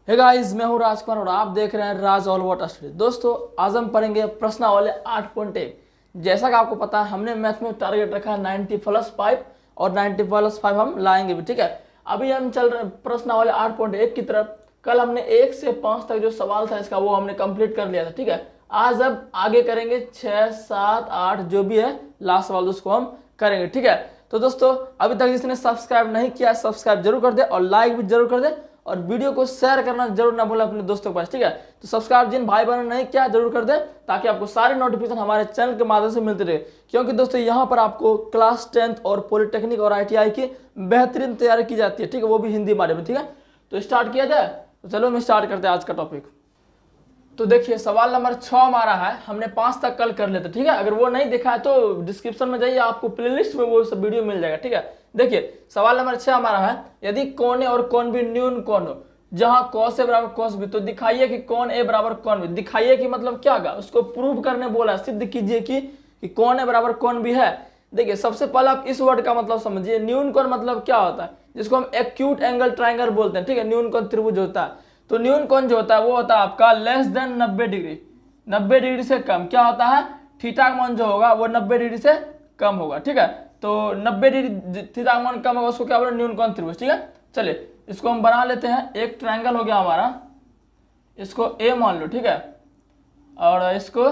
Hey guys, मैं हूं राजकुमार और आप देख रहे हैं राज ऑल अबाउट स्टडी। दोस्तों, आज हम पढ़ेंगे प्रश्नावली 8.1। जैसा कि आपको पता है, हमने मैथ में टारगेट रखा है 90+5 और 90+5 हम लाएंगे भी। ठीक है, अभी हम चल रहे हैं प्रश्नावली 8.1 की तरफ। कल हमने 1 से 5 तक जो सवाल था इसका वो हमने कंप्लीट कर लिया था। ठीक है, आज अब आगे करेंगे 6, 7, 8 जो भी है लास्ट सवाल उसको हम करेंगे। ठीक है, तो दोस्तों अभी तक जिसने सब्सक्राइब नहीं किया सब्सक्राइब जरूर कर दे और लाइक भी जरूर कर दे और वीडियो को शेयर करना जरूर ना भूलें अपने दोस्तों के पास। ठीक है, तो सब्सक्राइब जिन भाई बहनों ने नहीं किया जरूर कर दे ताकि आपको सारे नोटिफिकेशन हमारे चैनल के माध्यम से मिलते रहे। क्योंकि दोस्तों यहाँ पर आपको क्लास 10th और पॉलिटेक्निक और ITI की बेहतरीन तैयारी की जाती है। ठीक है, वो भी हिंदी माध्यम में। ठीक है, तो स्टार्ट किया जाए। तो चलो हम स्टार्ट करते हैं आज का टॉपिक। तो देखिए, सवाल नंबर 6 हमारा है। हमने 5 तक कल कर लेते। ठीक है, अगर वो नहीं देखा है तो डिस्क्रिप्शन में जाइए, आपको प्लेलिस्ट में वो सब वीडियो मिल जाएगा। ठीक है, देखिए सवाल नंबर 6 हमारा है, यदि कौन ए और कौन बी न्यून कौन हो जहां cos ए बराबर cos बी, तो दिखाइए कि कौन ए बराबर कौन बी। दिखाइए कि मतलब क्या होगा, उसको प्रूव करने बोला, सिद्ध कीजिए कि कौन ए बराबर कौन बी है। देखिए, सबसे पहले आप इस वर्ड का मतलब समझिए। न्यून कौन मतलब क्या होता है, जिसको हम एक्यूट एंगल ट्राइंगल बोलते हैं। ठीक है, न्यून कौन त्रिभुज होता है। तो न्यून कौन जो होता है वो होता है आपका लेस देन 90 डिग्री। 90 डिग्री से कम क्या होता है, थीटा का मान जो होगा वो 90 डिग्री से कम होगा। ठीक है, तो 90 डिग्री थीटा का मान कम होगा उसको क्या बोले, न्यून कौन त्रिभुज। ठीक है, चलिए इसको हम बना लेते हैं। एक ट्रायंगल हो गया हमारा, इसको ए मान लो। ठीक है, और इसको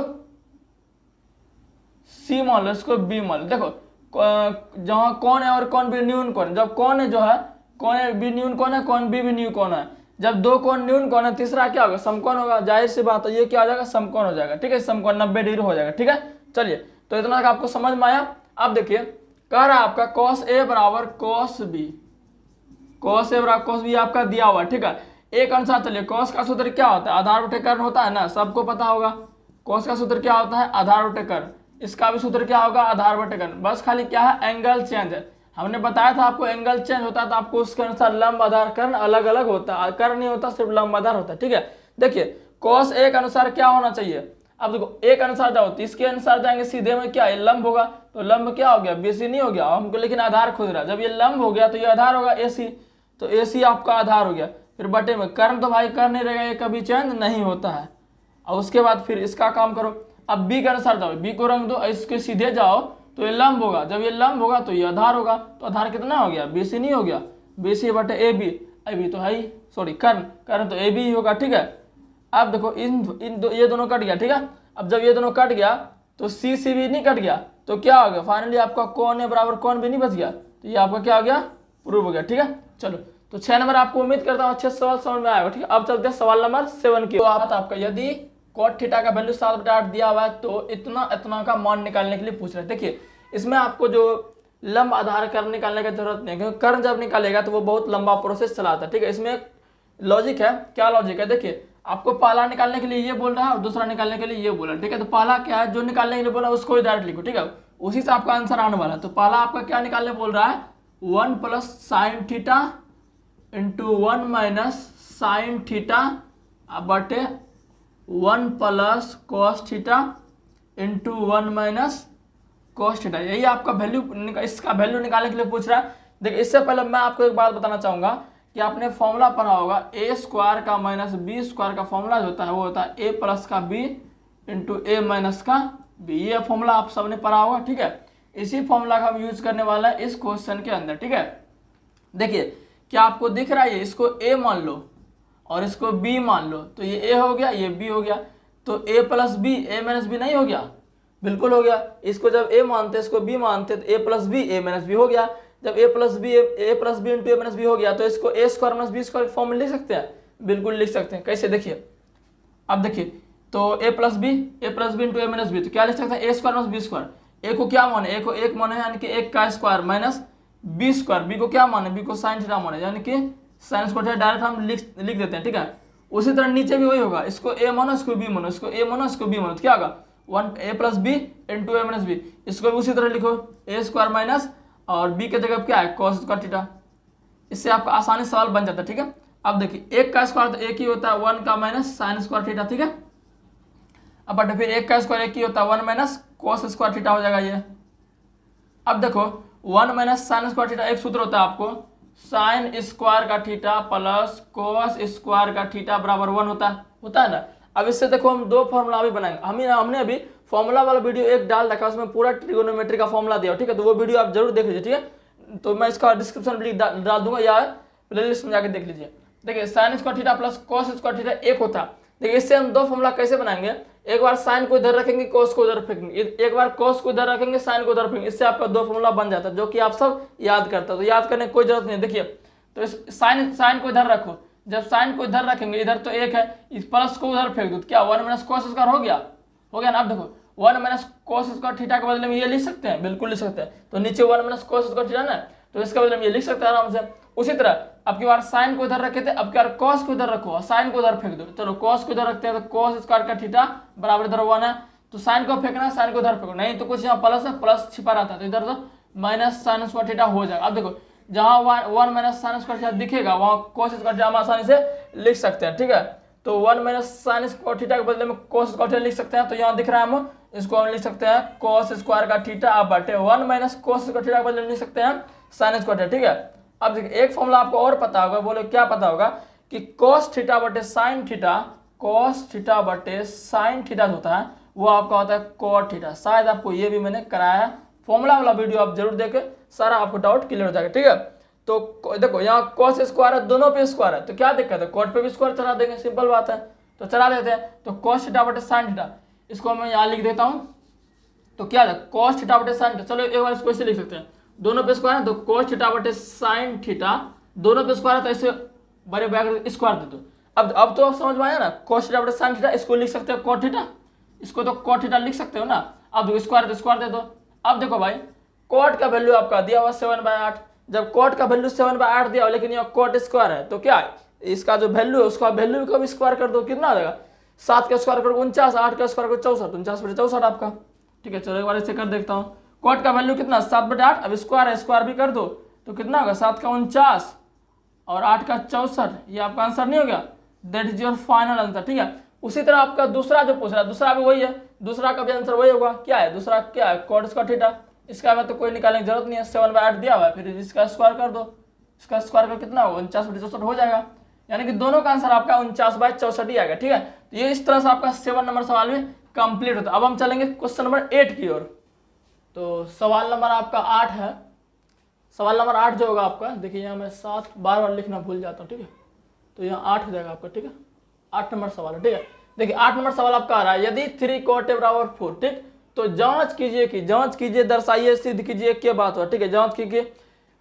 सी मान लो, इसको बी मान लो। देखो जहां कौन है और कौन बी न्यून कौन, जब कौन है जो है कौन है बी न्यून कौन है, कौन बी भी न्यून कौन है। जब दो कौन न्यून कौन है, तीसरा क्या होगा, समकोण होगा। जाहिर सी बात है ये क्या हो जाएगा, समकोण हो जाएगा। ठीक है, समकोण 90 डिग्री हो जाएगा। ठीक है, चलिए तो इतना तक आपको समझ में आया। अब देखिए कह रहा है आपका cos ए बराबर cos बी। cos ए बराबर cos बी आपका दिया हुआ। ठीक है, एक अनुसार चलिए cos का सूत्र क्या होता है, आधार बटे कर्ण होता है ना, सबको पता होगा। cos का सूत्र क्या होता है, आधार बटे कर्ण। इसका भी सूत्र क्या होगा, आधार बटे कर्ण। बस खाली क्या है, एंगल चेंज है। हमने बताया था आपको एंगल चेंज होता है तो आपको उसके अनुसार लंब आधार कर्ण अलग अलग होता है, कर्ण नहीं होता, सिर्फ लंब आधार होता है। ठीक है, देखिए cos ए के अनुसार क्या होना चाहिए। अब देखो एक अनुसार जाओ तो इसके अनुसार जाएंगे सीधे में क्या है, लंब होगा। तो लंब क्या हो गया, BC नहीं हो गया हमको, लेकिन आधार खोज रहा है। जब ये लंब हो गया तो ये आधार होगा AC, तो AC आपका आधार हो गया। फिर बटे में कर्ण, तो भाई कर्ण नहीं रहेगा, ये कभी चेंज नहीं होता है। और उसके बाद फिर इसका काम करो। अब B के अनुसार जाओ, B को रंग दो, इसके सीधे जाओ तो ये लंब होगा। जब ये लंब होगा तो ये आधार होगा। तो आधार कितना हो गया, BC नहीं हो गया, BC बटे AB तो है ही, सॉरी कर्ण तो AB ही होगा। ठीक है, अब देखो ये दोनों कट गया। ठीक है, अब जब ये दोनों कट गया तो C भी नहीं कट गया, तो क्या हो गया, फाइनली आपका कौन ए बराबर कौन भी नहीं बच गया। तो ये आपका क्या हो गया, प्रूव हो गया। ठीक है, चलो तो 6 नंबर आपको उम्मीद करता हूँ अच्छे सवाल समझ में आएगा। ठीक है, अब चलते हैं सवाल नंबर 7 की। तो आपका यदि cot थीटा का वैल्यू 7/8 दिया हुआ है तो इतना इतना का मान निकालने के लिए पूछ रहे हैं। देखिए इसमें आपको जो लंब आधार कर्ण निकालने की जरूरत नहीं है, क्योंकि कर्ण जब निकालेगा तो वो बहुत लंबा प्रोसेस चलाता है। ठीक है, इसमें लॉजिक है। क्या लॉजिक है, देखिए आपको पहला निकालने के लिए ये बोल रहा है और दूसरा निकालने के लिए ये बोल रहा है। ठीक है, तो पहला क्या है, जो निकालने के लिए बोला उसको ही डायरेक्ट लिखो। ठीक है, उसी से आपका आंसर आने वाला है। तो पहला आपका क्या निकालने बोल रहा है, 1 + sin theta into 1 - sin theta बटे 1 + cos theta into 1 - cos theta. यही आपका वैल्यू, इसका वैल्यू निकालने के लिए पूछ रहा है। देखिए इससे पहले मैं आपको एक बात बताना चाहूंगा कि आपने फॉर्मूला पढ़ा होगा, A² का -B² का फॉर्मूला जो होता है वो होता है A + का B इंटू A - का B। ये फॉर्मूला आप सबने पढ़ा होगा। ठीक है, इसी फॉर्मूला का हम यूज करने वाला है इस क्वेश्चन के अंदर। ठीक है, देखिए क्या आपको दिख रहा है, इसको A मान लो और इसको B मान लो, तो ये A हो गया, ये B हो गया। तो A + B A - B नहीं हो गया, बिल्कुल हो गया। इसको जब A मानते इसको B मानते तो A + B A - B हो गया। जब A + B into A - B हो गया तो इसको A² - B² फॉर्म में लिख सकते हैं, बिल्कुल लिख सकते हैं। कैसे, देखिए अब देखिए तो A + B into A - B, तो क्या लिख सकते हैं, A² - B²। A को क्या माने, A को 1 माने यानी कि 1 का स्क्वायर माइनस B²। B को क्या माने, B को sin थीटा माने यानी कि sin स्क्वायर थीटा, डायरेक्ट हम लिख देते हैं। ठीक है, उसी तरह नीचे भी वही होगा, इसको A मानो इसको B मानो, इसको A मानो इसको B मानो, तो क्या होगा, A + B into A - B। इसको भी उसी तरह लिखो, A² माइनस और B के जगह क्या है, cos स्क्वायर थीटा। इससे आपका आसानी सवाल बन जाता है। ठीक है, अब देखिए 1 का स्क्वायर तो 1 ही होता है, 1 का माइनस sin स्क्वायर थीटा। ठीक है, अब बटे फिर 1 का स्क्वायर 1 ही होता है, 1 - cos स्क्वायर थीटा हो जाएगा ये। अब देखो 1 - sin स्क्वायर थीटा एक सूत्र होता है आपको, साइन स्क्वायर का थीटा प्लस कोस स्क्वायर का थीटा बराबर 1 होता है ना। अब इससे देखो हम दो फॉर्मूला भी बनाएंगे। हमने अभी फॉर्मूला वाला वीडियो एक डाल रखा है, उसमें पूरा ट्रिगोनोमेट्री का फॉर्मूला दिया, ठीक है, तो वो वीडियो आप जरूर देख लीजिए, ठीक है। तो मैं इसका डिस्क्रिप्शन में डाल दूंगा या प्लेलिस्ट में जाकर देख लीजिए। देखिए sine square theta plus cos square theta एक होता है। देखिए इससे हम दो फॉर्मूला कैसे बनाएंगे, एक बार साइन को इधर रखेंगे, कोस को इधर फेंकेंगे, एक बार कोस को इधर रखेंगे, साइन को इधर फेंकेंगे, इससे आपका दो फॉर्मूला बन जाता है, जो कि आप सब याद करते हो। तो याद करने की कोई जरूरत नहीं है। देखिए तो इस साइन को इधर रखो, जब साइन को इधर रखेंगे, इधर तो एक है, इस प्लस को उधर फेंक दो, तो क्या 1 माइनस कॉस स्क्वायर हो गया ना। आप देखो 1 माइनस कॉस स्क्वायर थीटा के बदले में ये लिख सकते हैं, बिल्कुल लिख सकते हैं। तो नीचे 1 माइनस कॉस स्क्वायर थीटा ना, तो इसका बदले में ये लिख सकते हैं आराम से। उसी तरह अब की बार साइन को इधर रखे थे, अब की बार कॉस को इधर रखो और साइन को इधर फेंक दो। चलो कॉस को इधर रखते हैं, तो कॉस स्क्वायर का थीटा बराबर इधर 1 है, तो साइन को फेंकना, साइन को इधर फेंको, नहीं तो कुछ यहाँ प्लस है, प्लस छिपा रहता है, तो इधर तो माइनस साइन स्क्वायर थीटा हो जाएगा। अब देखो जहाँ 1 माइनस साइन स्क्वायर थीटा दिखेगा वहाँ कॉस स्क्वायर थीटा हम आसानी से लिख सकते हैं, ठीक है। तो 1 माइनस साइन स्क्वायर थीटा के बदले में कॉस स्क्वायर थीटा लिख सकते हैं। तो यहाँ दिख रहा है, हम इसको हम लिख सकते हैं कॉस स्क्वायर का थीटा आप बटे 1 माइनस कॉस स्क्वायर थीटा के बदले में लिख सकते हैं साइन स्क्वायर थीटा, ठीक है। अब देखिए एक फॉर्मूला आपको और पता होगा, बोलो क्या पता होगा कि कॉस थीटा बटे साइन थीटा, कॉस थीटा बटे साइन थीटा होता है वो आपका होता है कॉट थीटा। शायद आपको ये भी मैंने कराया है, फॉर्मूला वाला वीडियो आप जरूर देखें, सारा आपको डाउट क्लियर हो जाएगा, ठीक है। तो देखो यहाँ कॉस स्क्वायर है, दोनों पे स्क्वायर है, तो क्या दिक्कत है, कॉट पे भी स्क्वायर चला देंगे, सिंपल बात है, तो चला देते हैं। तो कॉस थीटा बटे साइन थीटा, इसको मैं यहाँ लिख देता हूँ, तो क्या है कॉस थीटा बटे साइन थीटा। चलो एक बार इसको ऐसे लिख सकते हैं, दोनों पे स्क्वायर है तो कॉस थीटा बटे साइन थीटा, दोनों पे स्क्वायर है तो ऐसे बड़े बैग स्क्वायर दे दो। अब तो समझ में आया ना, कॉस थीटा बटे साइन थीटा, इसको लिख सकते हो कॉट थीटा, इसको तो कॉट थीटा लिख सकते हो ना। अब स्क्वायर तो स्क्वायर दे दो। अब देखो भाई कॉट का वैल्यू आपका दिया हुआ 7/8, जब कॉट का वैल्यू 7/8 दिया हुआ, लेकिन यहाँ कॉट स्क्वायर है, तो क्या है इसका जो वैल्यू है उसका वैल्यू को भी स्क्वायर कर दो, कितना आ जाएगा 7 का स्क्वायर करो 49, 8 का स्क्वायर करो 64, 49/64 आपका, ठीक है। चलो एक बार ऐसे कर देखता हूँ, कॉट का वैल्यू कितना 7/8, अब स्क्वायर है, स्क्वायर भी कर दो तो कितना होगा 7 का 49 और 8 का 64, ये आपका आंसर नहीं हो गया, that is your final answer, ठीक है। उसी तरह आपका दूसरा जो पूछ रहा है, दूसरा भी वही है, दूसरा का भी आंसर वही होगा, क्या है दूसरा, क्या है कॉट स्क्वायर थीटा, इसका में तो कोई निकालने की जरूरत नहीं है, 7/8 दिया हुआ है, फिर इसका स्क्वायर कर दो, इसका स्क्वायर कर कितना होगा 49/64 हो जाएगा, यानी कि दोनों का आंसर आपका 49/64 ही आएगा, ठीक है। तो ये इस तरह से आपका 7 नंबर सवाल में कंप्लीट होता है। अब हम चलेंगे क्वेश्चन नंबर 8 की ओर। तो सवाल नंबर आपका 8 है, सवाल नंबर 8 जो होगा आपका, देखिए यहाँ मैं 7 बार लिखना भूल जाता हूँ, ठीक है, तो यहाँ 8 हो जाएगा आपका, ठीक है, 8 नंबर सवाल है, ठीक है। देखिए 8 नंबर सवाल आपका आ रहा है, यदि 3 cot a बराबर 4, ठीक, तो जांच कीजिए, दर्शाइए, सिद्ध कीजिए क्या बात हुआ, ठीक है। जांच कीजिए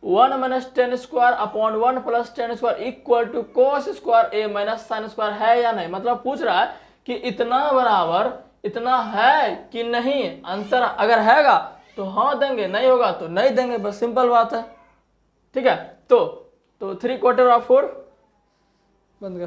1 minus tan square upon 1 plus tan square equal to cos square A minus sine square है या नहीं, मतलब पूछ रहा है कि इतना बराबर इतना है कि नहीं, आंसर अगर हैगा तो हाँ देंगे, नहीं होगा तो नहीं देंगे, बस सिंपल बात है, ठीक है। तो 3 cot a बराबर 4, बंद कर,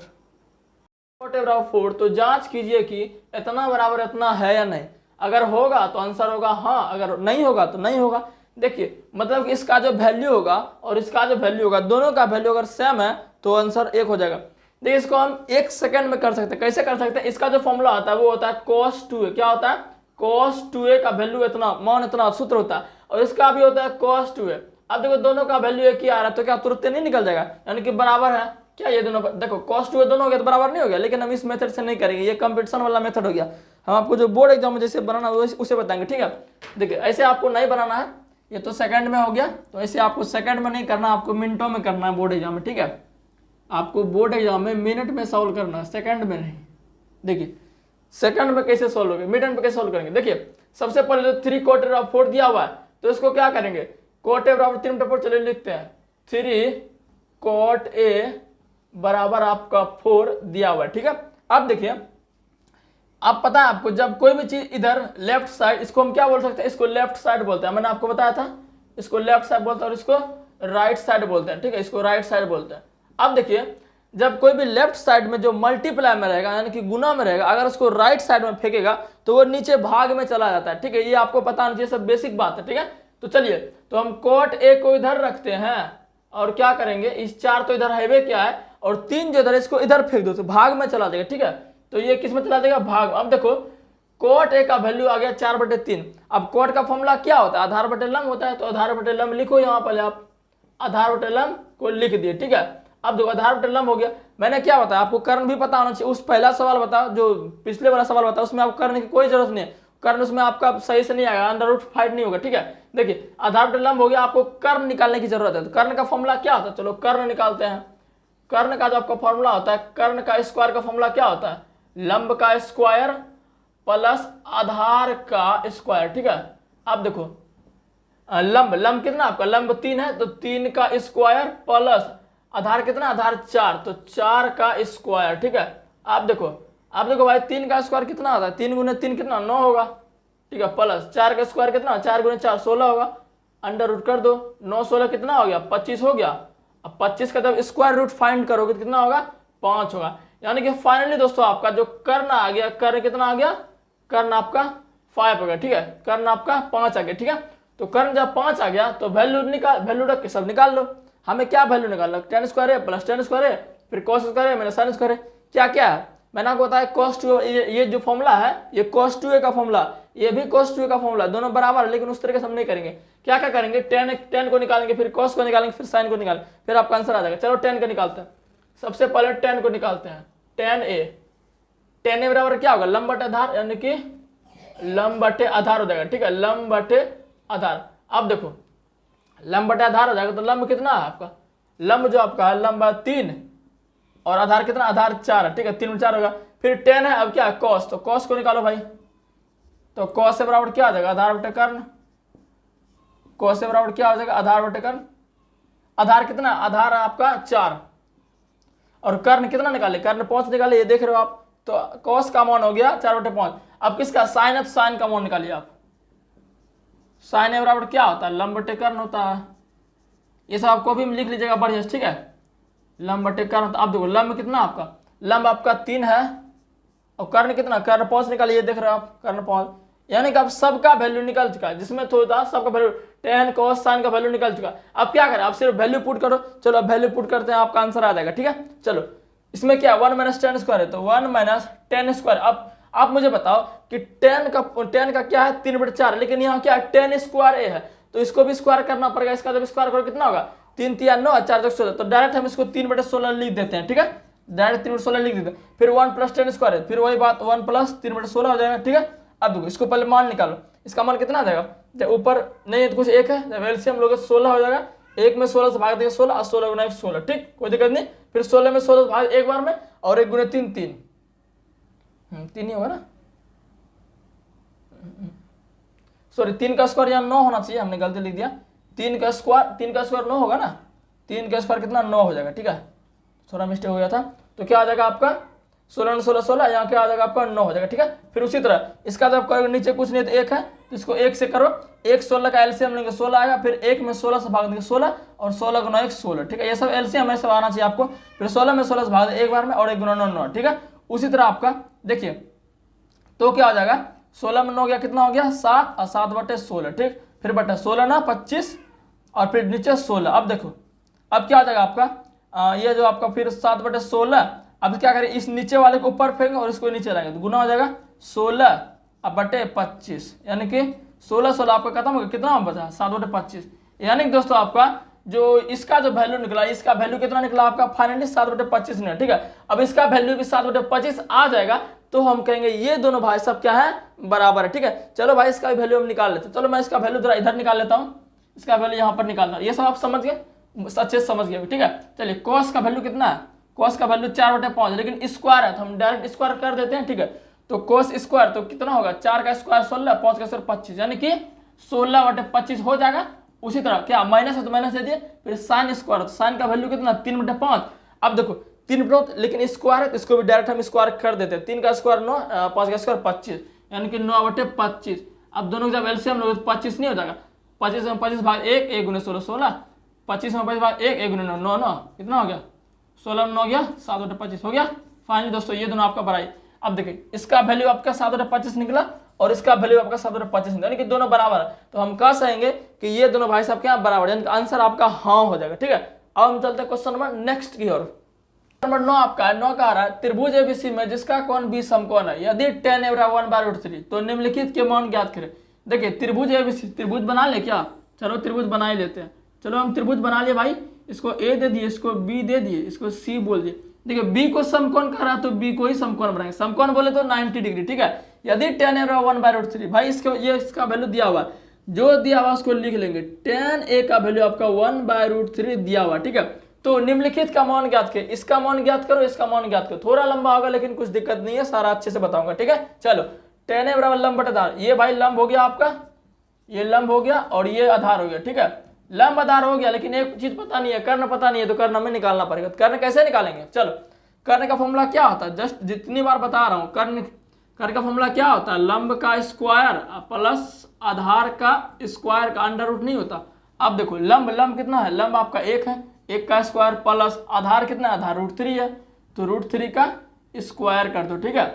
cot a बराबर 4, तो जांच कीजिए कि इतना बराबर इतना है या नहीं, अगर होगा तो आंसर होगा हाँ, अगर नहीं होगा तो नहीं होगा। देखिए मतलब कि इसका जो वैल्यू होगा और इसका जो वैल्यू होगा, दोनों का वैल्यू अगर सेम है तो आंसर 1 हो जाएगा। देखिए इसको हम 1 सेकंड में कर सकते हैं, कैसे कर सकते हैं, इसका जो फॉर्मूला होता है वो होता है cos 2a, क्या होता है cos 2a का वैल्यू इतना, मान इतना सूत्र होता है, और इसका भी होता है cos 2a। अब देखो दोनों का वैल्यू एक ही आ रहा है, तो क्या तुरंत नहीं निकल जाएगा, यानी कि बराबर है क्या ये दोनों, देखो cos 2a दोनों हो गया तो बराबर नहीं हो गया, लेकिन हम इस मेथड से नहीं करेंगे, ये कंपटीशन वाला मेथड हो गया, हम आपको जो बोर्ड एग्जाम में जैसे बनाना उसे बताएंगे, ठीक है। देखिए ऐसे आपको नहीं बनाना है, ये तो सेकंड में हो गया, तो ऐसे आपको सेकंड में नहीं करना, आपको मिनटों में करना है बोर्ड एग्जाम में, ठीक है। आपको बोर्ड एग्जाम में मिनट में सॉल्व करना है, सेकंड में नहीं। देखिए सेकंड में कैसे सॉल्व होगा, मिनट में कैसे सॉल्व करेंगे। देखिए सबसे पहले तो 3 cot a बराबर 4 दिया हुआ है, तो इसको क्या करेंगे, cot a बराबर 3/4, चलिए लिखते हैं 3 cot a बराबर आपका 4 दिया हुआ है, ठीक है। अब देखिए अब पता है आपको, जब कोई भी चीज इधर लेफ्ट साइड, इसको हम क्या बोल सकते हैं, इसको लेफ्ट साइड बोलते हैं, मैंने आपको बताया था, इसको लेफ्ट साइड बोलते हैं और इसको राइट साइड बोलते हैं, ठीक है, इसको राइट साइड बोलते हैं। अब देखिए जब कोई भी लेफ्ट साइड में जो मल्टीप्लाई में रहेगा यानी कि गुना में रहेगा, अगर उसको राइट साइड में फेंकेगा तो वो नीचे भाग में चला जाता है, ठीक है, ये आपको पता होना चाहिए, सब बेसिक बात है, ठीक है। तो चलिए तो हम cot a को इधर रखते हैं और क्या करेंगे, इस 4 तो इधर हाईवे क्या है और 3 जो इधर, इसको इधर फेंक दो तो भाग में चला देगा, ठीक है। तो ये किस में चला देगा, भाग। अब देखो cot a का वैल्यू आ गया 4/3। अब cot का फॉर्मूला क्या होता है, आधार बटे लंब होता है, तो आधार बटे लंब लिखो यहाँ पहले आप, आधार बटे लंब को लिख दिए। ठीक है, अब देखो आधार बटे लंब हो गया। मैंने क्या बताया आपको, कर्ण भी पता होना चाहिए। उस पहला सवाल बताओ जो पिछले वाला सवाल बताओ, उसमें आपको कर्ण की कोई जरूरत नहीं है, कर्ण उसमें आपका सही से नहीं आएगा, √5 नहीं होगा। ठीक है, देखिए आधार बटे लंब हो गया, आपको कर्ण निकालने की जरूरत है। तो कर्ण का फॉर्मूला क्या होता है, चलो कर्ण निकालते हैं। कर्ण का जो आपका फॉर्मूला होता है, कर्ण का स्क्वायर का फॉर्मूला क्या होता है, लंब का स्क्वायर प्लस आधार का स्क्वायर। ठीक है, अब देखो लंब कितना आपका, लंब 3 है तो 3 का स्क्वायर प्लस आधार कितना, आधार 4 तो 4 का स्क्वायर। ठीक है, आप देखो भाई 3 का स्क्वायर कितना होता है, 3 गुने 3 कितना 9 होगा। ठीक है, प्लस 4 का स्क्वायर कितना, 4 गुने 4 16 होगा, अंडर रूट कर दो, 9 16 कितना हो गया 25 हो गया। अब 25 का जब स्क्वायर रूट फाइंड करोगे तो कितना होगा 5 होगा। यानी कि फाइनली दोस्तों आपका जो कर्ण आ गया, कर्ण कितना आ गया, कर्ण आपका 5 हो गया। ठीक है, कर्ण आपका 5 आ गया। ठीक है, तो कर्ण जब 5 आ गया तो वैल्यू रख के सब निकाल लो। हमें क्या वैल्यू निकालना, tan स्क्वायर है प्लस tan स्क्वायर है फिर cos स्क्वायर है माइनस sin स्क्वायर है। क्या क्या है मैंने आपको बताया, cos 2 ये जो फॉर्मूला है ये cos 2a का फॉर्मूला, ये भी cos 2a का फॉर्मूला, दोनों बराबर है, लेकिन उस तरीके से हम नहीं करेंगे। क्या क्या करेंगे, tan को निकालेंगे, फिर cos को निकालेंगे, फिर sin को निकालेंगे, फिर आपका आंसर आ जाएगा। चलो tan को निकालते हैं, सबसे पहले tan को निकालते हैं। tan a बराबर क्या होगा, लंब बटे आधार, यानी कि लंब बटे आधार हो जाएगा। ठीक है, लंब बटे आधार। अब देखो लंब बटे आधार हो जाएगा तो लंब कितना है आपका, लंब जो आपका है लंब 3 और आधार कितना, आधार 4 है। ठीक है, 3 में 4 होगा, फिर tan है, अब क्या है cos, तो cos को निकालो भाई, तो cos से बराबर क्या आ जाएगा, आधार बटे कर्ण। cos से बराबर क्या हो जाएगा, आधार बटे कर्ण। आधार कितना, आधार आपका 4 और कर्ण कितना निकाले, कर्ण 5 निकाले, ये देख रहे हो आप। तो cos का मान हो गया 4/5। अब किसका साइन है, तो साइन का मान निकालिए आप। साइन ए बराबर क्या होता है, लंब बटे कर्ण होता है। ये सब आपको भी लिख लीजिएगा बढ़िया से। ठीक है, लंब बटे कर्ण। तो आप देखो लंब कितना आपका, लंब आपका 3 है और कर्ण कितना, कर्ण 5 निकालिए, देख रहे हो आप कर्ण 5। यानी कि अब सबका वैल्यू निकल चुका है, जिसमें थोड़ा सबका वैल्यू tan cos sin का वैल्यू निकल चुका है। अब क्या करें, आप सिर्फ वैल्यू पुट करो। चलो अब वैल्यू पुट करते हैं, आपका आंसर आ जाएगा। ठीक है, चलो इसमें क्या 1 - tan स्क्वायर है, तो 1 - tan स्क्वायर। अब आप मुझे बताओ कि tan का क्या है, 3/4, लेकिन यहाँ क्या है tan स्क्वायर a है, तो इसको भी स्क्वायर करना पड़ेगा। इसका जब स्क्वायर करो कितना होगा, 3 3 9 4 4 16, तो डायरेक्ट हम इसको 3/16 लिख देते हैं। ठीक है, डायरेक्ट 3/16 लिख देते हैं। फिर 1 + tan स्क्वायर है, फिर वही बात 1 + 3/16 हो जाएगा। ठीक है, अब देखो इसको पहले मान निकालो, इसका मान कितना आ जाएगा, जब ऊपर नहीं है तो कुछ 1 है, जब एलसीएम लोगे 16 हो जाएगा। 1 में 16 से भाग देंगे 16 और 16 गुना 16। ठीक, कोई दिक्कत नहीं। फिर 16 में 16 से भाग एक बार में, और 1 गुना 3 3 3 ही होगा ना, सॉरी 3 का स्क्वायर यहाँ 9 होना चाहिए, हमने गलती लिख दिया। 3 का स्क्वायर 9 होगा ना, 3 का स्क्वायर कितना 9 हो जाएगा। ठीक है, थोड़ा मिस्टेक हो गया था। तो क्या आ जाएगा आपका 16 16 16, यहाँ क्या आ जाएगा आपका 9 हो जाएगा। ठीक है, फिर उसी तरह इसका जब करोगे नीचे कुछ नहीं तो 1 है, तो इसको 1 से करो, 1 16 का एलसीएम लेंगे 16 आएगा, फिर 1 में 16 से भाग देंगे 16 और 16 गुना 1 16। ठीक है, ये सब एलसीएम है, सब आना चाहिए आपको। फिर 16 में 16 से भाग दें एक बार में, और 1 गुना 9 9। ठीक है, उसी तरह आपका देखिए तो क्या हो जाएगा, 16 में 9 गया, कितना हो गया 7 और 7/16। ठीक, फिर बटा 16 ना 25 और फिर नीचे 16। अब देखो अब क्या हो जाएगा आपका ये जो आपका फिर 7/16। अब क्या करें, इस नीचे वाले को ऊपर फेंकेंगे और इसको नीचे लाएंगे, तो गुना हो जाएगा 16/25, यानी कि 16 16 आपका खत्म हो गया, कितना बचा 7/25। यानी कि दोस्तों आपका जो इसका जो वैल्यू निकला, इसका वैल्यू कितना निकला आपका फाइनली 7/25 निकला। ठीक है, अब इसका वैल्यू भी 7/25 आ जाएगा, तो हम कहेंगे ये दोनों भाई सब क्या है, बराबर है। ठीक है, चलो भाई इसका वैल्यू हम निकाल लेते हैं। चलो मैं इसका वैल्यू जरा इधर निकाल लेता हूँ, इसका वैल्यू यहाँ पर निकालता हूँ। ये सब आप समझ गए, अच्छे से समझ गए। ठीक है, चलिए cos का वैल्यू कितना है, cos का वैल्यू 4/5, लेकिन स्क्वायर है तो हम डायरेक्ट स्क्वायर कर देते हैं। ठीक है, तो cos स्क्वायर तो कितना होगा, 4 का स्क्वायर 16, 5 का स्क्वायर 25, यानी कि 16/25 हो जाएगा। उसी तरह क्या माइनस है तो माइनस दे दिए, फिर साइन स्क्वायर, तो साइन का वैल्यू कितना 3/5। अब देखो 3 लेकिन स्क्वायर है तो इसको भी डायरेक्ट हम स्क्वायर कर देते हैं। 3 का स्क्वायर 9, 5 का स्क्वायर 25, यानी कि 9/25। अब दोनों का जब एलसीएम लोगे तो 25 नहीं हो जाएगा, 25 में 25 भाग 1, 1 गुने 16 16, 25 में 25 भाग 1, 1 गुने 9 9 9, कितना हो गया 16 में 9 गया 7/25 हो गया। फाइनली दोस्तों ये दोनों आपका बराबर। अब देखिए इसका वैल्यू आपका 7/25 निकला और इसका वैल्यू आपका 7/25 निकला, यानी कि दोनों बराबर है। तो हम कह सकेंगे कि ये दोनों भाई साहब क्या बराबर, यानी कि आंसर आपका हाँ हो जाएगा। ठीक है, अब हम चलते हैं क्वेश्चन नंबर नेक्स्ट की ओर। नंबर 9 आपका 9 का आ रहा है, त्रिभुज एबीसी में जिसका कोण बी समकोण है, यदि tan a = 1/√3 तो निम्नलिखित के मान ज्ञात करें। देखिए त्रिभुज एबीसी, त्रिभुज बना ले क्या, चलो त्रिभुज बना ही लेते हैं। चलो हम त्रिभुज बना लिए भाई, इसको ए दे दिए, इसको बी दे दिए, इसको सी बोल दिए। देखिए बी को समकोण कह रहा है तो बी को ही समकोण बनाएंगे। समकोण बोले तो 90 डिग्री, ठीक है। यदि tan a 1/√3 भाई ये इसका वैल्यू दिया हुआ, जो दिया हुआ उसको लिख लेंगे। tan a का वैल्यू आपका 1/√3 दिया हुआ, ठीक है। तो निम्नलिखित का मान ज्ञात करें, इसका मान ज्ञात करो, इसका मान ज्ञात करो। थोड़ा लंबा होगा लेकिन कुछ दिक्कत नहीं है, सारा अच्छे से बताऊंगा, ठीक है। चलो tan a बराबर लंब बटा आधार, ये भाई लंब हो गया आपका, ये लंब हो गया और ये आधार हो गया, ठीक है। लंब आधार हो गया, लेकिन एक चीज पता नहीं है, कर्ण पता नहीं है, तो कर्ण हमें निकालना पड़ेगा। कर्ण कैसे निकालेंगे, चलो कर्ण का फॉर्मूला क्या होता है, जस्ट जितनी बार बता रहा हूँ, कर्ण का फॉर्मूला क्या होता है, लंब का स्क्वायर प्लस आधार का स्क्वायर का अंडर रूट नहीं होता। अब देखो लंब कितना है, लंब आपका 1 है, 1 का स्क्वायर प्लस आधार कितना है, आधार √3 है, तो √3 का स्क्वायर कर दो, ठीक है।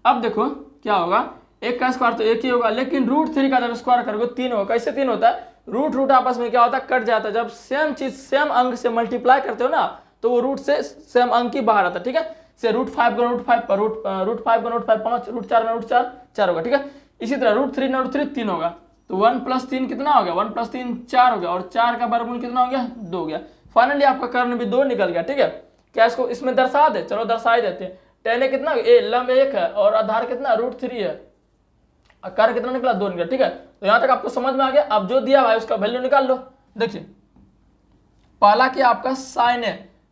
अब देखो क्या होगा, 1 का स्क्वायर तो 1 ही होगा, लेकिन √3 का जब स्क्वायर करोगे 3 होगा। कैसे 3 होता है, रूट आपस में क्या होता है, कट जाता है। जब सेम चीज सेम अंक से मल्टीप्लाई करते हो ना, तो वो रूट से सेम अंक ही बाहर आता है, ठीक है। से √5 गुना √5 पर √5 गुना √5 5, √4 गुना √4 4 होगा, ठीक है। इसी तरह √3 गुना √3 3 होगा, तो 1 + 3 कितना हो गया, 1 + 3 4 हो गया, और 4 का वर्गमूल कितना हो गया, 2 हो गया। फाइनली आपका कर्ण भी 2 निकल गया, ठीक है। क्या इसको इसमें दर्शा दे, चलो दर्शा ही देते हैं। tan a कितना, लंब 1 है और आधार कितना √3 है, कर्ण कितना निकला, 2 निकला, ठीक है। तो यहां तक आपको समझ में आ गया। अब जो दिया भाई उसका वैल्यू निकाल लो। देखिए पहला क्या आपका sin a,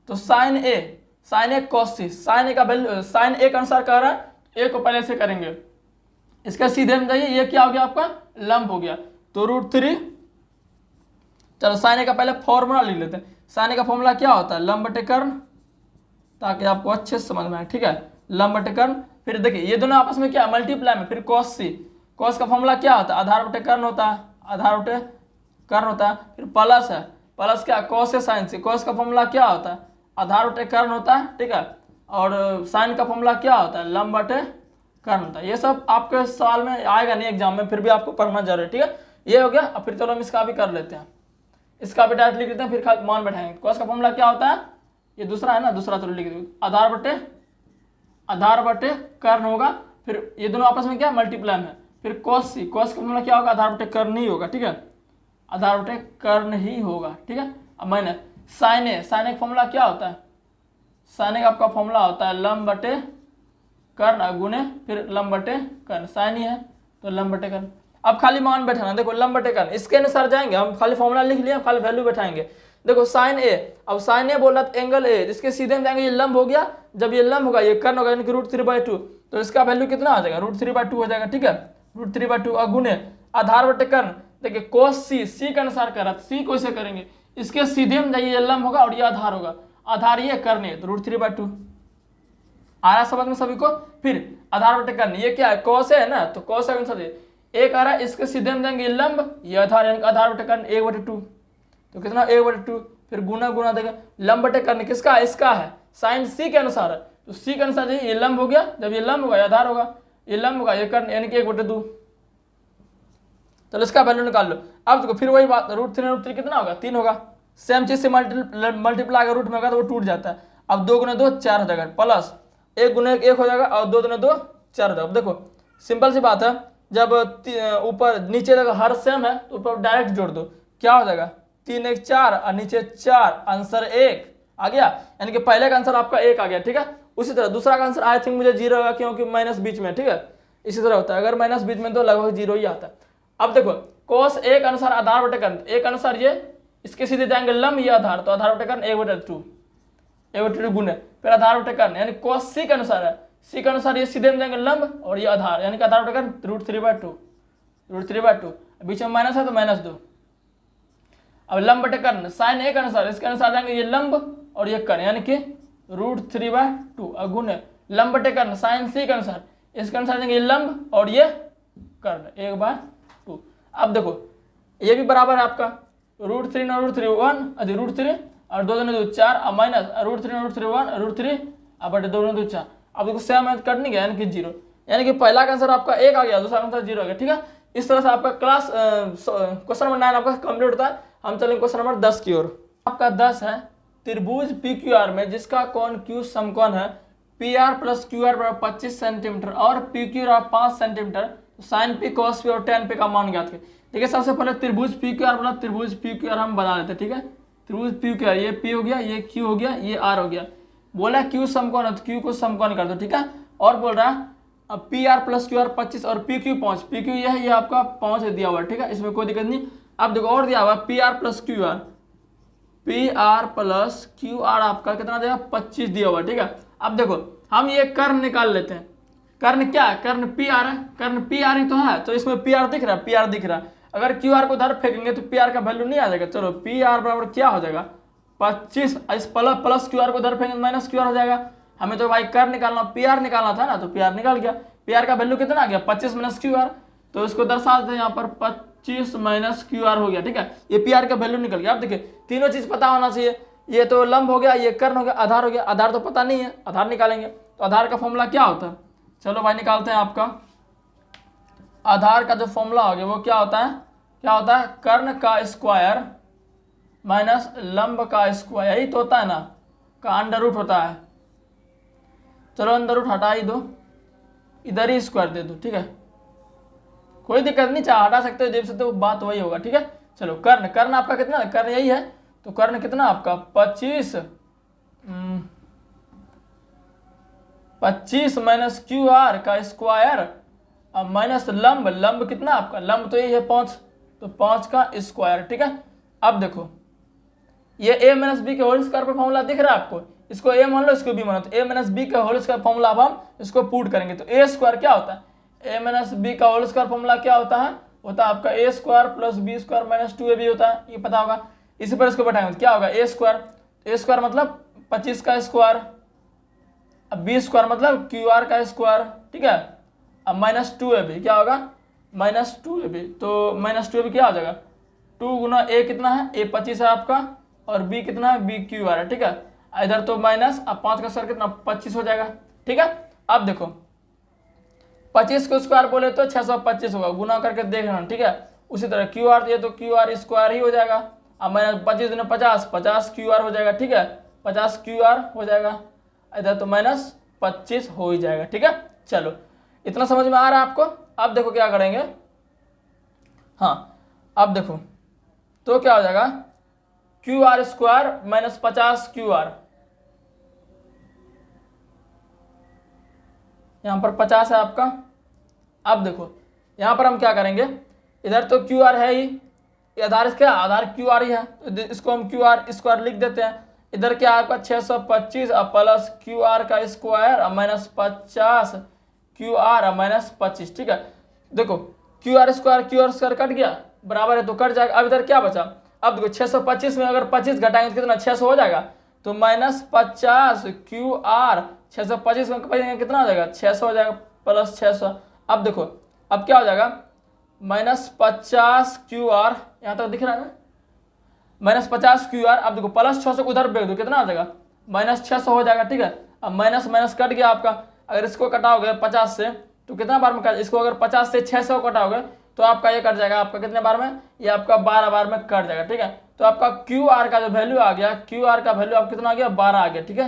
तो sin a cos c, sin a का वैल्यू sin a के अनुसार कह रहा है, a को पहले से करेंगे, इसका सीधे में जाइए, ये क्या हो गया आपका लंब हो गया, तो √3। चलो sin a का पहले फॉर्मूला लिख लेते हैं। sin a का फॉर्मूला क्या होता है, लंब बटे कर्ण, ताकि आपको अच्छे से समझ में आए, ठीक है। लंब बटे कर्ण, फिर देखिए ये दोनों आपस में क्या मल्टीप्लाई में, फिर cos c, cos का फॉर्मूला क्या होता है, आधार बटे कर्ण होता है, आधार बटे कर्ण होता है। फिर प्लस है, प्लस क्या cos से sin से, cos का फॉर्मूला क्या होता है, आधार बटे कर्ण होता है, ठीक है। और sin का फॉर्मूला क्या होता है, लंब बटे कर्ण होता है। ये सब आपके सवाल में आएगा नहीं एग्जाम में, फिर भी आपको पढ़ना जरूरी है, ठीक है। ये हो गया। अब फिर चलो हम इसका भी कर लेते हैं, इसका भी डायरेक्ट लिख लेते हैं, फिर मान बैठाएंगे। cos का फॉर्मूला क्या होता है, ये दूसरा है ना, दूसरा चलो लिख दो, आधार बटे कर्ण होगा, फिर ये दोनों आपस में क्या मल्टीप्लाई में, फिर cos c, cos का फॉर्मूला क्या होगा, आधार बटे कर्ण ही होगा, ठीक है, आधार बटे कर्ण ही होगा, ठीक है। अब मैंने sin a का फॉर्मूला क्या होता है, sin a का आपका फॉर्मूला होता है लंब बटे कर्ण गुने फिर लंब बटे कर्ण, sin ही है तो लंब बटे कर्ण। अब खाली मान बैठाना, देखो लंब बटे कर्ण, इसके अनुसार जाएंगे हम, खाली फॉर्मूला लिख लिया, खाली वैल्यू बैठाएंगे। देखो sin a, अब sin a बोल रहा था एंगल a, इसके सीधे में जाएंगे, ये लंब हो गया, जब ये लंब होगा ये कर्ण होगा, यानी कि √3/2, तो इसका वैल्यू कितना आ जाएगा, √3/2 हो जाएगा, ठीक है, √3/2 और गुने आधार बटे कर्ण। देखिए cos c के अनुसार कर रहा था, c को इसे करेंगे, इसके सीधे में जाइए, ये लंब होगा और ये आधार होगा, आधार ये कर्ण है, तो √3/2 आ रहा समझ में सभी को। फिर आधार बटे कर्ण, ये क्या है cos है ना, तो cos का अनुसार एक आ रहा है, इसके सीधे में जाएंगे लंब, ये आधार, यानी आधार बटे कर्ण 1/2, तो कितना 1/2, फिर गुना देगा, लंब बटे कर्ण किसका है, इसका है, sin c के अनुसार है, तो c के अनुसार ये लंब हो गया, जब ये लंब होगा ये आधार होगा, ये लंब होगा ये कर्ण, यानी कि 1/2। चलो इसका वैल्यू निकाल लो। अब देखो फिर वही बात, √3 कितना होगा, 3 होगा, सेम चीज से मल्टीप्लाई अगर रूट में होगा तो वो टूट जाता है। अब 2 गुना 2 4 हो जाएगा, प्लस 1 गुना 1 हो जाएगा, और 2 गुना 2 4 हो जाएगा। अब देखो सिंपल सी बात है, जब ऊपर नीचे तक हर सेम है तो ऊपर डायरेक्ट जोड़ दो, क्या हो जाएगा 3 1 4 और नीचे 4, आंसर 1 आ गया, यानी कि पहले का आंसर आपका 1 आ गया, ठीक है। उसी तरह दूसरा का आंसर आई थिंक मुझे 0 होगा, क्योंकि माइनस बीच में, ठीक है, इसी तरह होता है, अगर माइनस बीच में तो लगभग 0 ही आता है। अब देखो cos a का अनुसार आधार बटे कर्ण, a का अनुसार ये, इसके सीधे जाएंगे लंब, ये आधार, तो आधार बटे कर्ण 1/2 गुने फिर आधार बटे कर्ण, यानी cos c के अनुसार है, c के अनुसार ये सीधे में जाएंगे लंब और ये आधार, यानी कि आधार बटे कर्ण √3/2, बीच में माइनस है तो -2। अब लंब बटे कर्ण sin a के अनुसार, इसके अनुसार जाएंगे ये लंब और ये कर्ण, यानी कि √3/2 गुने लंब बटे कर्ण sin c के अनुसार, इसके अनुसार जाएंगे ये लंब और ये कर्ण 1/2। अब देखो ये भी बराबर है आपका √3 और √3 1 √3 और 2 2 4 और माइनस √3 √3 1 √3 और बटे 2 2 4। अब देखो सेम है, कट नहीं गया, यानी कि 0, यानी कि पहला का आंसर आपका 1 आ गया, दूसरा आंसर 0 आ गया, ठीक है। इस तरह से आपका क्लास क्वेश्चन नंबर 9 आपका कंप्लीट होता है। हम चलेंगे क्वेश्चन नंबर 10 की ओर। आपका 10 है, त्रिभुज PQR में जिसका कोण Q समकोण है, PR + QR = 25 सेंटीमीटर और PQ 5 centimetre, sin P cos P और tan P का मान ज्ञात करें। ठीक है। सबसे पहले त्रिभुज पी क्यू आर बना, त्रिभुज पी क्यू आर हम बना लेते हैं, ठीक है। त्रिभुज पी क्यू आर, ये पी हो गया, ये क्यू हो गया, ये आर हो गया। बोला क्यू समकोण है तो क्यू को समकोण कर दो, ठीक है। और बोल रहा है अब P R plus Q R 25 और पी क्यू 5, पी क्यू ये है, ये आपका 5 दिया हुआ है, ठीक है, इसमें कोई दिक्कत नहीं। अब देखो और दिया हुआ P R plus Q R, P R plus Q R आपका कितना देगा 25 दिया हुआ है, ठीक है। अब देखो हम ये कर्ण निकाल लेते हैं। कर्ण क्या है, कर्ण पी आर है, कर्ण पी आर ही तो है, तो इसमें पी आर दिख रहा है, पी आर दिख रहा है। अगर क्यू आर को उधर फेंकेंगे तो पी आर का वैल्यू नहीं आ जाएगा। चलो पी आर बराबर क्या हो जाएगा 25, इस प्लस क्यू आर को उधर फेंकेंगे माइनस क्यू आर हो जाएगा। हमें तो भाई कर्ण निकालना, पी आर निकालना था ना, तो पी आर निकाल गया। पी आर का वैल्यू कितना आ गया 25 माइनस क्यू आर, तो इसको दर्शा देते हैं यहाँ पर 25 माइनस क्यू आर हो गया, ठीक है। ये पी आर का वैल्यू निकल गया। अब देखिए तीनों चीज पता होना चाहिए, ये तो लंब हो गया, ये कर्ण हो गया, आधार हो गया। आधार तो पता नहीं है, आधार निकालेंगे। तो आधार का फॉर्मूला क्या होता है, चलो भाई निकालते हैं। आपका आधार का जो फॉर्मूला हो गया वो क्या होता है, क्या होता है कर्ण का स्क्वायर माइनस लंब का स्क्वायर, यही तो होता है ना, का अंडर रूट होता है। चलो अंडर रूट हटा ही दो, इधर ही स्क्वायर दे दो, ठीक है, कोई दिक्कत नहीं, चाहे हटा सकते हो दे सकते हो, बात वही होगा, ठीक है। चलो कर्ण, कर्ण आपका कितना है, कर्ण यही है, तो कर्ण कितना आपका 25 माइनस क्यू आर का स्क्वायर माइनस लंब, लंब कितना आपका, लंब तो यही है 5, तो 5 का स्क्वायर, ठीक है। अब देखो ये a माइनस बी के होल स्क्वायर पर फॉर्मूला दिख रहा है आपको, इसको a मान लो, इसको b मानो, तो a माइनस बी का होल स्क्वायर फॉर्मूला अब हम इसको पुट करेंगे। तो a स्क्वायर क्या होता है, a माइनस बी का होल स्क्वायर फॉर्मूला क्या होता है, होता है आपका a square plus b square minus 2ab होता है, ये पता होगा। इसी पर इसको बैठाएंगे तो क्या होगा a स्क्वायर मतलब 25 का स्क्वायर, अब बी स्क्वायर मतलब क्यू आर का स्क्वायर, ठीक है। अब माइनस 2ab क्या होगा, माइनस 2ab, तो माइनस 2ab क्या हो जाएगा, 2 गुना a कितना है, a 25 है आपका, और b कितना है, b क्यू आर है, ठीक है। इधर तो माइनस, अब 5 का स्क्वायर कितना 25 हो जाएगा, ठीक है। अब देखो 25 को स्क्वायर बोले तो 625 होगा, गुना करके देख लेना, ठीक है। उसी तरह क्यू आर ये तो क्यू आर स्क्वायर ही हो जाएगा। अब माइनस 25 गुना 50 क्यू आर हो जाएगा, ठीक है, 50 क्यू आर हो जाएगा, इधर तो माइनस 25 हो ही जाएगा, ठीक है। चलो इतना समझ में आ रहा है आपको। अब देखो क्या करेंगे, हाँ अब देखो तो क्या हो जाएगा, Q R square minus 50 Q R, यहां पर 50 है आपका। अब देखो यहां पर हम क्या करेंगे, इधर तो क्यू आर है ही, आधार क्या, आधार क्यू आर ही है, तो इसको हम क्यू आर स्क्वायर लिख देते हैं। इधर क्या आपका 625 प्लस क्यू आर का square minus 50 Q R minus 25, ठीक है। देखो क्यू आर स्क्वायर कट गया, बराबर है तो कट जाएगा। अब इधर क्या बचा, अब देखो 625 में अगर 25 घटाएंगे तो कितना 600 हो जाएगा, तो माइनस 50 क्यू आर 625 में कितना हो जाएगा 600 हो जाएगा, प्लस 600। अब देखो अब क्या हो जाएगा, माइनस 50 क्यू आर, यहाँ तक दिख रहा है ना, माइनस 50 क्यू आर। अब देखो प्लस 600 को उधर भेज दो, कितना हो जाएगा माइनस 600 हो जाएगा, ठीक है। अब माइनस माइनस कट गया आपका, अगर इसको कटाओगे 50 से तो कितना बार में कट, इसको अगर 50 से 600 कटाओगे तो आपका ये कट जाएगा, आपका कितने बार में, ये आपका 12 बार में कट जाएगा, ठीक है। तो आपका क्यू आर का जो वैल्यू आ गया, क्यू आर का वैल्यू आप कितना आ गया 12 आ गया, ठीक है।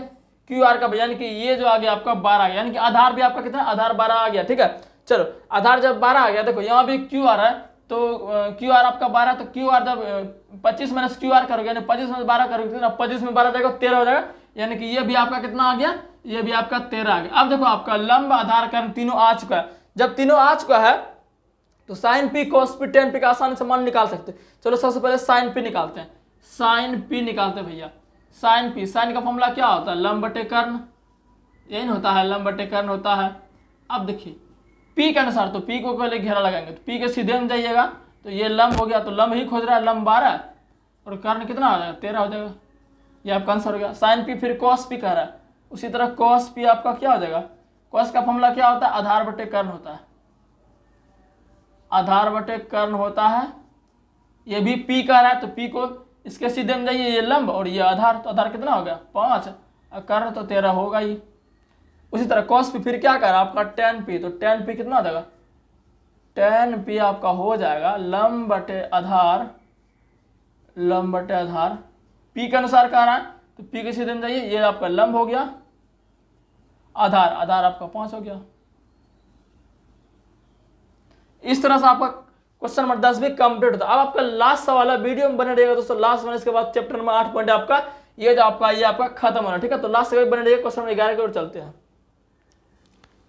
क्यू आर का यानी कि ये जो आ गया आपका 12 आ गया, यानी कि आधार भी आपका कितना, आधार 12 आ गया, ठीक है। चलो आधार जब 12 आ गया, देखो यहाँ भी क्यू आर है, तो क्यू आर आपका 12, तो क्यू आर जब 25 माइनस क्यू आर करोगे, यानी 25 में 12 करोगे, कितना 25 में 12 जाएगा 13 हो जाएगा, यानी कि ये भी आपका कितना आ गया, ये भी आपका 13 आ गया। अब देखो आपका लंब आधार कर्ण तीनों आ चुका है। जब तीनों आ चुका है तो sine P cos P tan P का आसानी से मान निकाल सकते हैं। चलो सबसे पहले साइन पी निकालते हैं, साइन पी निकालते हैं भैया। साइन पी, साइन का फॉर्मूला क्या होता है, लंब बटे कर्ण, यही होता है, लंब बटे कर्ण होता है। अब देखिए पी के अनुसार, तो पी को पहले घेरा लगाएंगे, तो पी के सीधे में जाइएगा, तो ये लंब हो गया, तो लंब ही खोज रहा है, लंब 12 और कर्ण कितना हो जाएगा 13 हो जाएगा, ये आपका आंसर हो गया। साइन पी फिर कॉस पी कह रहा है, उसी तरह कॉस पी आपका क्या हो जाएगा, कॉस का फॉर्मूला क्या होता है, आधार बटे कर्ण होता है, आधार बटे कर्ण होता है। ये भी पी का रहा है, तो पी को इसके सीधे में जाइए, ये लंब और ये आधार, तो आधार कितना हो गया 5, कर्ण तो 13 होगा ही। उसी तरह कॉस पी फिर क्या कर रहा है आपका टेन पी, तो टेन पी कितना हो जाएगा, टेन पी आपका हो जाएगा लंब बटे आधार, लंब बटे आधार, पी के अनुसार कह रहा है, तो पी के सीधे में जाइए, ये आपका लंब हो गया, आधार, आधार आपका 5 हो गया। इस तरह से आपका क्वेश्चन नंबर 10 भी कंप्लीट होता है। अब आपका लास्ट सवाल है, वीडियो में बने रहेगा दोस्तों लास्ट में, इसके बाद चैप्टर नंबर 8 पॉइंट आपका ये आपका खत्म होना, ठीक है। तो लास्ट तक बने रहेगा। क्वेश्चन नंबर 11 की ओर चलते हैं।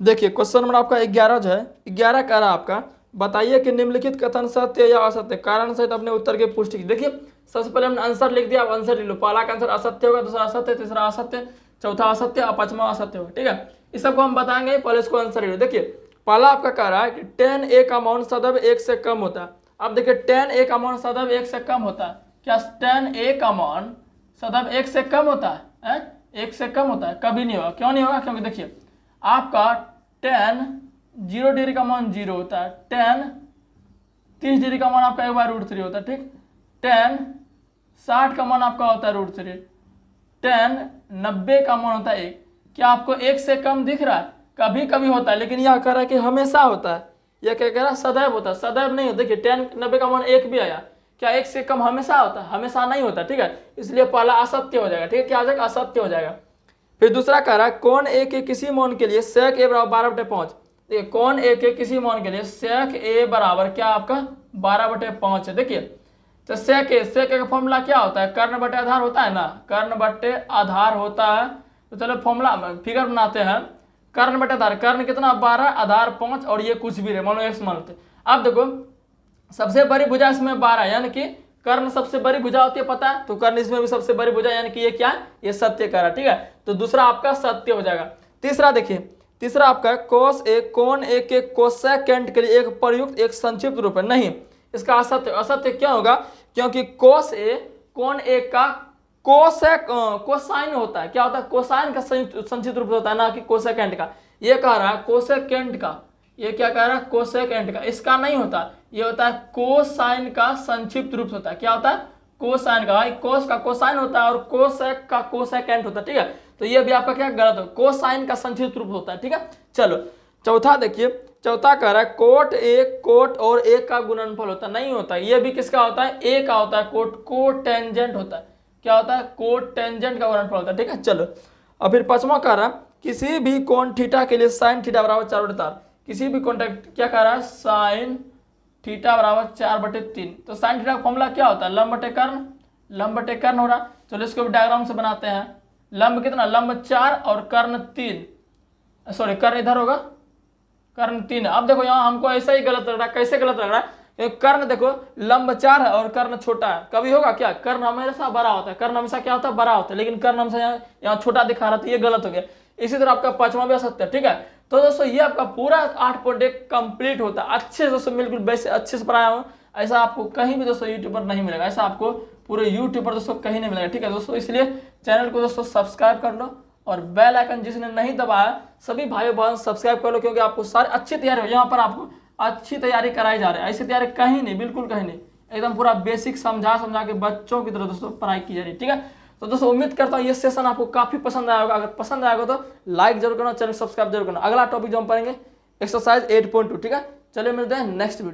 देखिए क्वेश्चन नंबर आपका 11 जो है, 11 कह रहा है आपका, बताइए कि निम्नलिखित कथन सत्य या असत्य, कारण सहित अपने उत्तर की पुष्टि की। देखिए सबसे पहले हमने आंसर लिख दिया, आप आंसर लिख लो। पहला का आंसर असत्य होगा, दूसरा असत्य, तीसरा असत्य, चौथा असत्य और पांचवा असत्य होगा, ठीक है। इस सबको हम बताएंगे, पहले इसको आंसर लिख लो। देखिए पहला आपका कह रहा है कि 10 a का मान सदैव 1 से कम होता है। अब देखिए 10 a का मान सदैव 1 से कम होता है। क्या 10 a का मान सदैव 1 से कम होता है? 1 से कम होता है? कभी नहीं होगा। क्यों नहीं होगा? क्योंकि देखिए आपका 10 0 डिग्री का मान 0 होता है, 10 30 डिग्री का मान आपका एक बार √3 होता है, ठीक। 10 60 का मान आपका होता है √3, 10 90 का मान होता है 1। क्या आपको 1 से कम दिख रहा है? कभी कभी होता है, लेकिन यह कह रहा है कि हमेशा होता है। यह क्या कह रहा है? सदैव होता है, सदैव नहीं होता। देखिए 10 90 का मान 1 भी आया, क्या 1 से कम हमेशा होता है? हमेशा नहीं होता, ठीक है। इसलिए पहला असत्य हो जाएगा, ठीक है। क्या हो जाएगा? असत्य हो जाएगा। फिर दूसरा कह रहा है कौन a के किसी मान के लिए sec a बराबर 12/5। देखिए कौन a के किसी मान के लिए sec a बराबर क्या आपका 12/5 है। देखिए तो sec a का फॉर्मूला क्या होता है? कर्ण बटे आधार होता है ना, कर्ण बटे आधार होता है। तो चलो फॉर्मूला फिगर बनाते हैं। कर्ण बटे आधार, कर्ण कितना 12, आधार 5 और ये कुछ भी रहे, मान लो x मान लेते। अब देखो सबसे बड़ी भुजा इसमें 12, यानी कि कर्ण सबसे बड़ी भुजा होती है, पता है। तो कर्ण इसमें भी सबसे बड़ी भुजा, यानी कि ये क्या है? ये सत्य कह रहा है, ठीक है। तो दूसरा आपका सत्य हो जाएगा। तीसरा देखिए, तीसरा आपका cos a कौन a के कोसेकेंट के लिए एक प्रयुक्त एक संक्षिप्त रूप है। नहीं, इसका असत्य। असत्य क्या होगा? क्योंकि cos a कौन a का कोसाइन होता है। क्या होता है? कोसाइन का संक्षिप्त रूप होता है, ना कि कोसेकेंट का। ये कह रहा है कोसेकेंट का, ये क्या कह रहा है? कोसेकेंट का। इसका नहीं होता, ये होता है कोसाइन का संक्षिप्त रूप होता है। क्या होता है? कोसाइन का। भाई कोस का कोसाइन होता है और कोसेक का कोसेकेंट होता है, ठीक है। तो ये भी आपका क्या गलत हो, कोसाइन का संक्षिप्त रूप होता है, ठीक है। चलो चौथा देखिए, चौथा कह रहा है कोट एक कोट और एक का गुणनफल होता है। नहीं होता, ये भी किसका होता है? ए का होता है। कोट कोटेंजेंट होता है। क्या होता है? कोटेंजेंट का गुणनफल होता है, ठीक है। चलो अब फिर पांचवा कह रहा है किसी भी कोण थीटा के लिए साइन थीटा बराबर 4/4। किसी भी कोण क्या कह रहा है? साइन थीटा बराबर 4/3। तो साइन थीटा का फॉर्मूला क्या होता है? लंब बटे कर्ण, लंब बटे कर्ण हो रहा। चलो इसको डायग्राम से बनाते हैं। लंब कितना? लंब 4 और कर्ण 3, सॉरी कर्ण इधर होगा, कर्ण 3 है। अब देखो यहाँ हमको ऐसा ही गलत लग रहा है। कैसे गलत लग रहा है? कर्ण देखो लंब 4 है और कर्ण छोटा है। कभी होगा क्या? कर्ण हमेशा बड़ा होता है, कर्ण हमेशा क्या होता है? बड़ा होता है, लेकिन कर्ण हमेशा यहाँ छोटा दिखा रहा था, ये गलत हो गया। इसी तरह आपका पांचवा भी असत्य है, ठीक है। तो दोस्तों ये आपका पूरा 8.1 कंप्लीट होता है। अच्छे से दोस्तों बिल्कुल वैसे अच्छे से पढ़ाया हूँ, ऐसा आपको कहीं भी दोस्तों यूट्यूब पर नहीं मिलेगा। ऐसा आपको पूरे यूट्यूब पर दोस्तों कहीं नहीं मिलेगा, ठीक है दोस्तों। इसलिए चैनल को दोस्तों सब्सक्राइब कर लो और बेल आइकन जिसने नहीं दबाया सभी भाइयों बहन सब्सक्राइब कर लो, क्योंकि आपको सारी अच्छी तैयारी हो। यहाँ पर आपको अच्छी तैयारी कराई जा रही है, ऐसी तैयारी कहीं नहीं, बिल्कुल कहीं नहीं। एकदम पूरा बेसिक समझा के बच्चों की तरह दोस्तों पढ़ाई की जा रही है, ठीक है। तो दोस्तों उम्मीद करता हूँ ये सेशन आपको काफी पसंद आया होगा। अगर पसंद आएगा तो लाइक जरूर करना, चैनल सब्सक्राइब जरूर करना। अगला टॉपिक जो हम पढ़ेंगे एक्सरसाइज 8.2, ठीक है। चलिए मिलते हैं नेक्स्ट वीडियो।